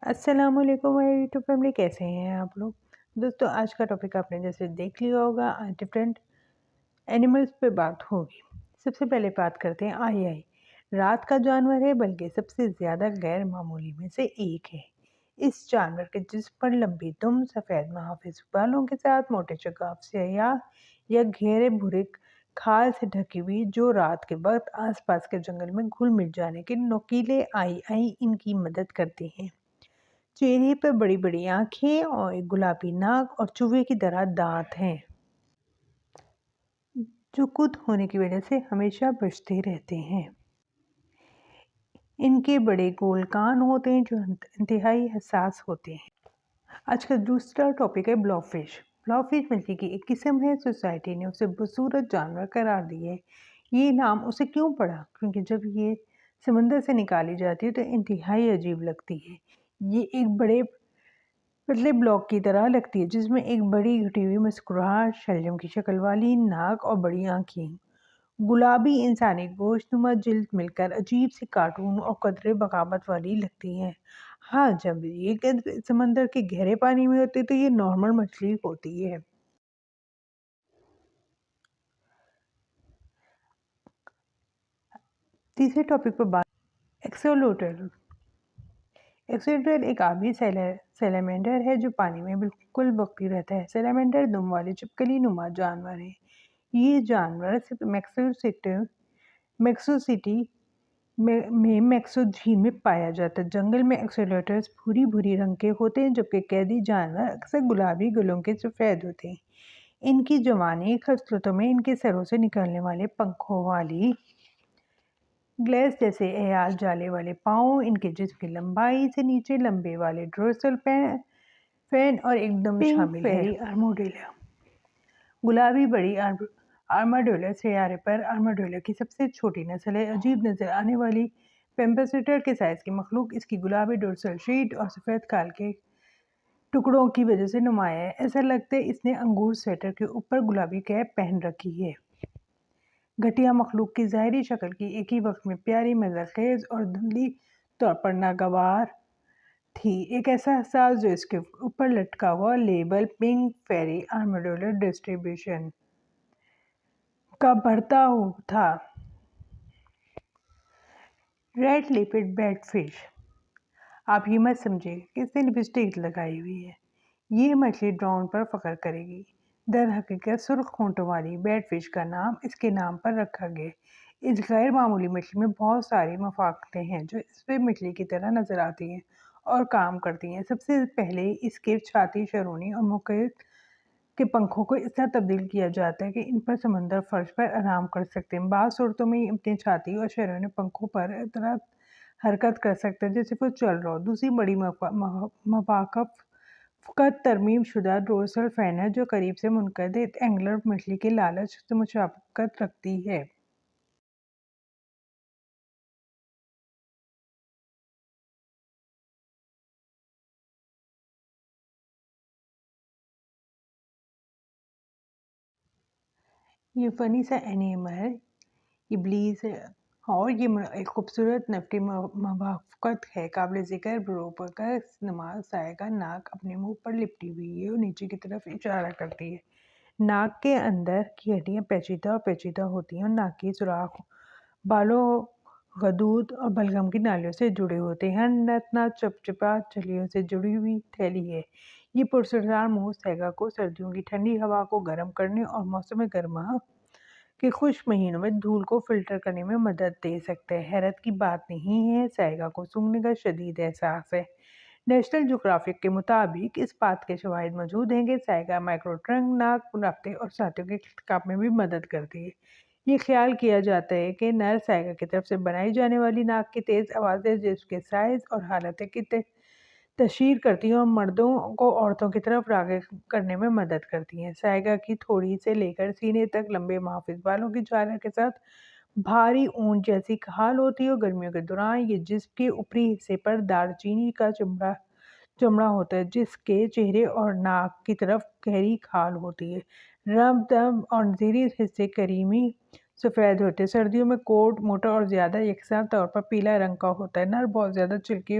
السلام علیکم میری یوٹیوب فیملی، کیسے ہیں آپ لوگ؟ دوستوں، آج کا ٹاپک آپ نے جیسے دیکھ لیا ہوگا، ڈفرینٹ اینیملس پہ بات ہوگی۔ سب سے پہلے بات کرتے ہیں آئی۔ رات کا جانور ہے، بلکہ سب سے زیادہ غیر معمولی میں سے ایک ہے۔ اس جانور کے جسم پر لمبی دم، سفید محافظ بالوں کے ساتھ موٹے شگاف سیاہ یا گہرے بھورے کھال سے ڈھکی ہوئی، جو رات کے وقت آس پاس کے جنگل میں گھل مل جانے کے نوکیلے آئی ان کی مدد کرتے ہیں۔ چہرے پر بڑی بڑی آنکھیں اور ایک گلابی ناک اور چوہے کی طرح دانت ہیں، جو کت ہونے کی وجہ سے ہمیشہ بجتے رہتے ہیں۔ ان کے بڑے گول کان ہوتے ہیں جو انتہائی حساس ہوتے ہیں۔ آج کا دوسرا ٹاپک ہے بلو فش۔ بلو فش مچھلی کی ایک قسم ہے۔ سوسائٹی نے اسے بدصورت جانور قرار دی ہے۔ یہ نام اسے کیوں پڑا؟ کیونکہ جب یہ سمندر سے نکالی جاتی ہے تو انتہائی عجیب لگتی ہے۔ یہ ایک بڑے پتلے بلاک کی طرح لگتی ہے، جس میں ایک بڑی گھٹی ہوئی مسکراہٹ، شلجم کی شکل والی ناک اور بڑی آنکھیں، گلابی انسانی گوشت نما جلد مل کر عجیب سی کارٹون اور قدرے بغاوت والی لگتی ہیں۔ ہاں، جب یہ سمندر کے گہرے پانی میں ہوتی ہے تو یہ نارمل مچھلی ہوتی ہے۔ تیسرے ٹاپک پر بات، ایکسولوٹل۔ ایکسولوٹل ایک آبی سیلامینڈر ہے جو پانی میں بالکل وقتی رہتا ہے۔ سیلامینڈر دم والے چپکلی نما جانور ہیں۔ یہ جانور صرف میکسیکو سٹی میں میکسو جھیل میں پایا جاتا ہے۔ جنگل میں ایکسولوٹلز بھوری رنگ کے ہوتے ہیں، جبکہ قیدی جانور اکثر گلابی گلوں کے سفید ہوتے ہیں۔ ان کی جوانی خصلتوں میں ان کے سروں سے نکلنے والے پنکھوں والی گلیس جیسے ایال جالے والے پاؤں، ان کے جسم کی لمبائی سے نیچے لمبے والے ڈورسل فین اور ایک دم شامل ہے۔ آرماڈیلا، گلابی بڑی آرماڈیلا سیارے پر آرماڈیلا کی سب سے چھوٹی نسل ہے۔ عجیب نظر آنے والی پیمپسیٹر کے سائز کی مخلوق اس کی گلابی ڈورسل شیٹ اور سفید کھال کے ٹکڑوں کی وجہ سے نمایاں ہے۔ ایسا لگتا ہے اس نے انگور سویٹر کے اوپر گلابی کیپ پہن رکھی ہے۔ گھٹیا مخلوق کی ظاہری شکل کی ایک ہی وقت میں پیاری، مزہ خیز اور دھندلی طور پر ناگوار تھی۔ ایک ایسا احساس جو اس کے اوپر لٹکا ہوا label pink fairy armadillo distribution کا بڑھتا تھا۔ Red lipped batfish. آپ یہ مت سمجھے کہ اس نے لپسٹک لگائی ہوئی ہے، یہ مچھلی ڈرون پر فخر کرے گی۔ در حقیقت سرخ ہونٹوں والی بیٹ فش کا نام اس کے نام پر رکھا گیا۔ اس غیر معمولی مچھلی میں بہت ساری مفاقتیں ہیں جو اس پہ مچھلی کی طرح نظر آتی ہیں اور کام کرتی ہیں۔ سب سے پہلے اس کے چھاتی، شرونی اور موقعیت کے پنکھوں کو اس طرح تبدیل کیا جاتا ہے کہ ان پر سمندر فرش پر آرام کر سکتے ہیں۔ بعض صورتوں میں یہ اپنے چھاتی اور شرونی پنکھوں پر طرح حرکت کر سکتے ہیں جیسے کوئی چل رہا ہو۔ دوسری بڑی مفاقت ترمیم شدہ ڈورسل فین ہے، جو قریب سے منقرض اینگلر مچھلی کے لالچ سے مشابہت رکھتی ہے۔ یہ فنی سا اینیمل ابلیس ہے اور یہ ایک خوبصورت نفٹی مفاقت ہے۔ قابل ذکر بروپکس نما سائے کا ناک اپنے منہ پر لپٹی ہوئی ہے اور نیچے کی طرف اشارہ کرتی ہے۔ ناک کے اندر کی ہڈیاں پیچیدہ ہوتی ہیں اور ناک کی سوراخ بالوں، غدود اور بلغم کی نالیوں سے جڑے ہوتے ہیں۔ ہر نتنا چپچپا جھلیوں سے جڑی ہوئی تھیلی ہے۔ یہ پرسرار منہ سیگا کو سردیوں کی ٹھنڈی ہوا کو گرم کرنے اور موسم گرما کے خشک مہینوں میں دھول کو فلٹر کرنے میں مدد دے سکتا ہے۔ حیرت کی بات نہیں ہے، سائگا کو سونگھنے کا شدید احساس ہے۔ نیشنل جغرافک کے مطابق اس بات کے شواہد موجود ہیں کہ سائگا مائکرو ٹرنک ناک رابطے اور ساتھیوں کے التقاط میں بھی مدد کرتی ہے۔ یہ خیال کیا جاتا ہے کہ نر سائگا کی طرف سے بنائی جانے والی ناک کی تیز آوازیں جسم کے سائز اور حالت کی تشہیر کرتی ہیں اور مردوں کو عورتوں کی طرف راغب کرنے میں مدد کرتی ہیں۔ سائگا کی تھوڑی سے لے کر سینے تک لمبے محافظ بالوں کی جھالر کے ساتھ بھاری اون جیسی کھال ہوتی ہے اور گرمیوں کے دوران یہ جسم کے اوپری حصے پر دار چینی کا چمڑا ہوتا ہے، جس کے چہرے اور ناک کی طرف گہری کھال ہوتی ہے۔ رنگ اور زیریں حصے کریمی سفید ہوتے ہیں۔ سردیوں میں کوٹ موٹا اور زیادہ یکساں طور پر پیلا رنگ کا ہوتا ہے۔ نر بہت زیادہ چلکی